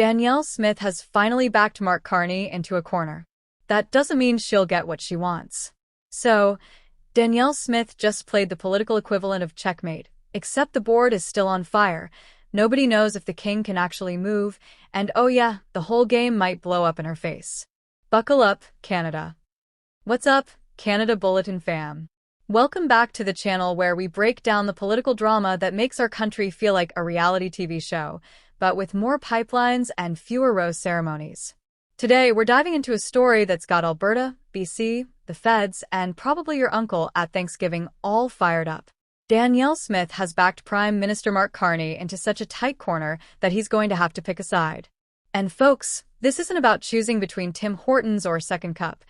Danielle Smith has finally backed Mark Carney into a corner. That doesn't mean she'll get what she wants. So, Danielle Smith just played the political equivalent of checkmate, except the board is still on fire. Nobody knows if the king can actually move, and oh yeah, the whole game might blow up in her face. Buckle up, Canada. What's up, Canada Bulletin fam? Welcome back to the channel where we break down the political drama that makes our country feel like a reality TV show, but with more pipelines and fewer rose ceremonies. Today, we're diving into a story that's got Alberta, BC, the feds, and probably your uncle at Thanksgiving all fired up. Danielle Smith has backed Prime Minister Mark Carney into such a tight corner that he's going to have to pick a side. And folks, this isn't about choosing between Tim Hortons or Second Cup.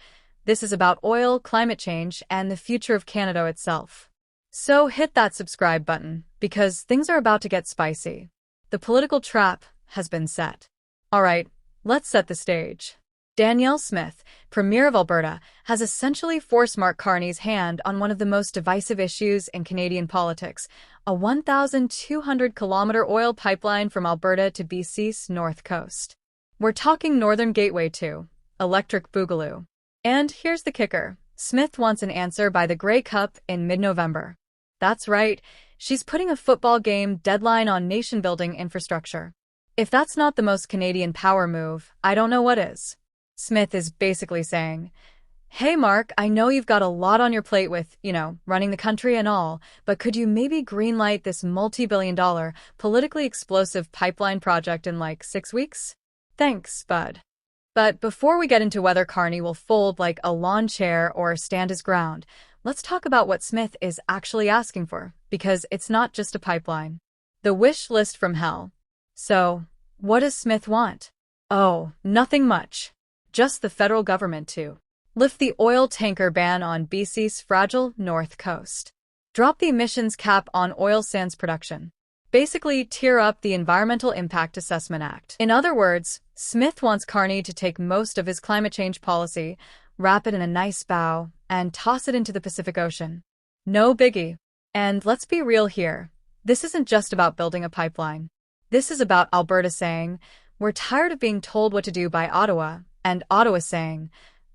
This is about oil, climate change, and the future of Canada itself. So hit that subscribe button, because things are about to get spicy. The political trap has been set. Alright, let's set the stage. Danielle Smith, Premier of Alberta, has essentially forced Mark Carney's hand on one of the most divisive issues in Canadian politics, a 1,200-kilometer oil pipeline from Alberta to BC's north coast. We're talking Northern Gateway 2, Electric Boogaloo. And here's the kicker. Smith wants an answer by the Grey Cup in mid-November. That's right, she's putting a football game deadline on nation-building infrastructure. If that's not the most Canadian power move, I don't know what is. Smith is basically saying, hey Mark, I know you've got a lot on your plate with, running the country and all, but could you maybe greenlight this multi-billion-dollar, politically explosive pipeline project in like 6 weeks? Thanks, bud. But before we get into whether Carney will fold like a lawn chair or stand his ground, let's talk about what Smith is actually asking for, because it's not just a pipeline. The wish list from hell. So, what does Smith want? Oh, nothing much. Just the federal government to lift the oil tanker ban on BC's fragile north coast. Drop the emissions cap on oil sands production. Basically, tear up the Environmental Impact Assessment Act. In other words, Smith wants Carney to take most of his climate change policy, wrap it in a nice bow, and toss it into the Pacific Ocean. No biggie. And let's be real here. This isn't just about building a pipeline. This is about Alberta saying, we're tired of being told what to do by Ottawa, and Ottawa saying,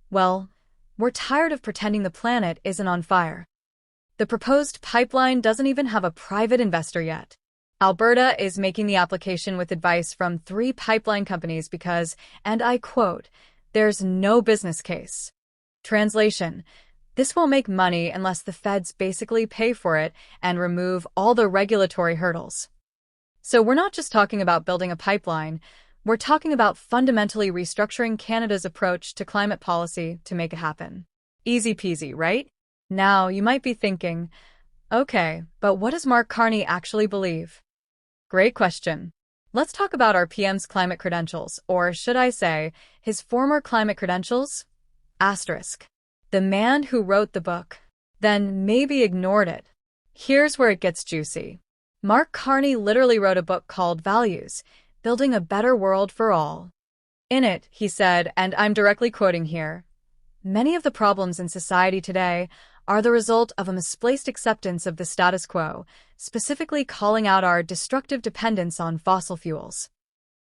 well, we're tired of pretending the planet isn't on fire. The proposed pipeline doesn't even have a private investor yet. Alberta is making the application with advice from 3 pipeline companies because, and I quote, there's no business case. Translation: this won't make money unless the feds basically pay for it and remove all the regulatory hurdles. So we're not just talking about building a pipeline, we're talking about fundamentally restructuring Canada's approach to climate policy to make it happen. Easy peasy, right? Now, you might be thinking, okay, but what does Mark Carney actually believe? Great question. Let's talk about our PM's climate credentials, or should I say, his former climate credentials? Asterisk. The man who wrote the book, then maybe ignored it. Here's where it gets juicy. Mark Carney literally wrote a book called Values, Building a Better World for All. In it, he said, and I'm directly quoting here, many of the problems in society today are the result of a misplaced acceptance of the status quo, specifically calling out our destructive dependence on fossil fuels.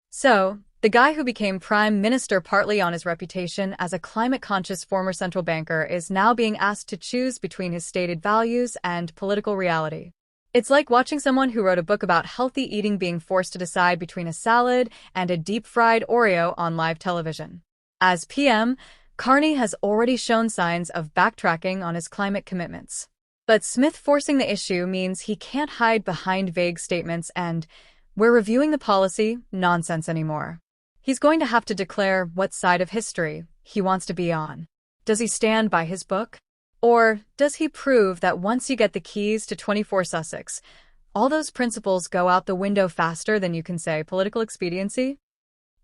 So, the guy who became Prime Minister partly on his reputation as a climate-conscious former central banker is now being asked to choose between his stated values and political reality. It's like watching someone who wrote a book about healthy eating being forced to decide between a salad and a deep-fried Oreo on live television. As PM, Carney has already shown signs of backtracking on his climate commitments. But Smith forcing the issue means he can't hide behind vague statements and, we're reviewing the policy, nonsense anymore. He's going to have to declare what side of history he wants to be on. Does he stand by his book? Or does he prove that once you get the keys to 24 Sussex, all those principles go out the window faster than you can say political expediency?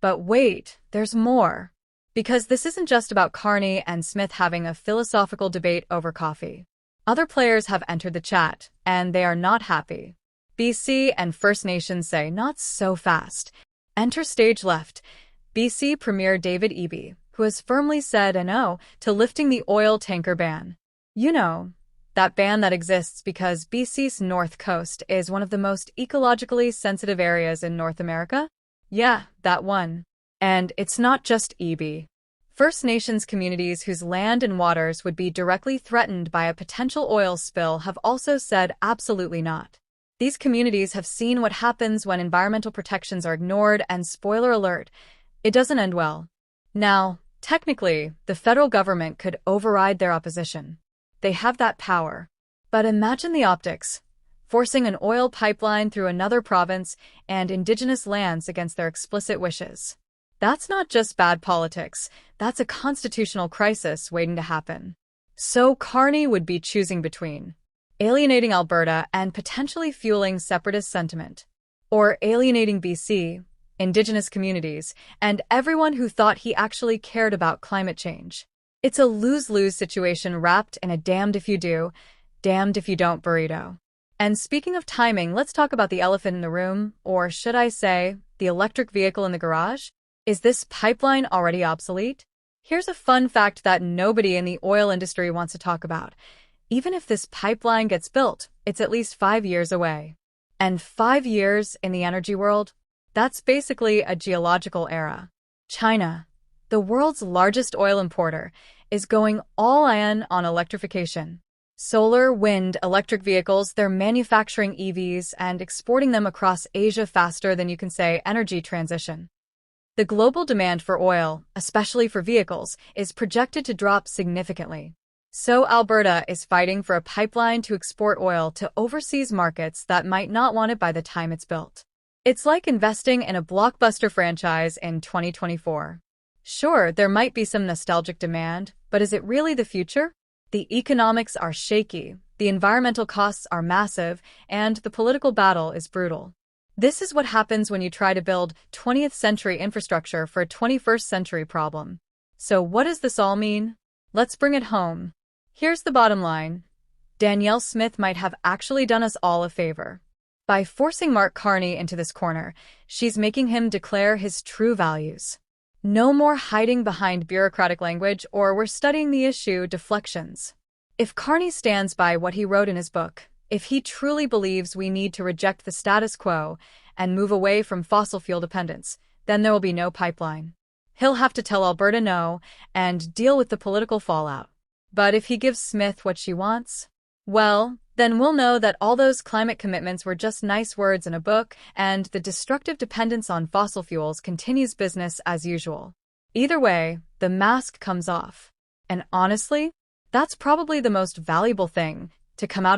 But wait, there's more. Because this isn't just about Carney and Smith having a philosophical debate over coffee. Other players have entered the chat, and they are not happy. BC and First Nations say not so fast. Enter stage left, BC Premier David Eby, who has firmly said a no to lifting the oil tanker ban. You know, that ban that exists because BC's north coast is one of the most ecologically sensitive areas in North America? Yeah, that one. And it's not just EB. First Nations communities whose land and waters would be directly threatened by a potential oil spill have also said absolutely not. These communities have seen what happens when environmental protections are ignored, and spoiler alert, it doesn't end well. Now, technically, the federal government could override their opposition. They have that power. But imagine the optics, forcing an oil pipeline through another province and Indigenous lands against their explicit wishes. That's not just bad politics, that's a constitutional crisis waiting to happen. So Carney would be choosing between alienating Alberta and potentially fueling separatist sentiment, or alienating BC, Indigenous communities, and everyone who thought he actually cared about climate change. It's a lose-lose situation wrapped in a damned if you do, damned if you don't burrito. And speaking of timing, let's talk about the elephant in the room, or should I say, the electric vehicle in the garage? Is this pipeline already obsolete? Here's a fun fact that nobody in the oil industry wants to talk about. Even if this pipeline gets built, it's at least 5 years away. And 5 years in the energy world? That's basically a geological era. China, the world's largest oil importer, is going all in on electrification. Solar, wind, electric vehicles, they're manufacturing EVs and exporting them across Asia faster than you can say energy transition. The global demand for oil, especially for vehicles, is projected to drop significantly. So Alberta is fighting for a pipeline to export oil to overseas markets that might not want it by the time it's built. It's like investing in a blockbuster franchise in 2024. Sure, there might be some nostalgic demand, but is it really the future? The economics are shaky, the environmental costs are massive, and the political battle is brutal. This is what happens when you try to build 20th century infrastructure for a 21st century problem. So what does this all mean? Let's bring it home. Here's the bottom line. Danielle Smith might have actually done us all a favor. By forcing Mark Carney into this corner, she's making him declare his true values. No more hiding behind bureaucratic language or we're studying the issue deflections. If Carney stands by what he wrote in his book, if he truly believes we need to reject the status quo and move away from fossil fuel dependence, then there will be no pipeline. He'll have to tell Alberta no and deal with the political fallout. But if he gives Smith what she wants, well, then we'll know that all those climate commitments were just nice words in a book and the destructive dependence on fossil fuels continues business as usual. Either way, the mask comes off. And honestly, that's probably the most valuable thing to come out of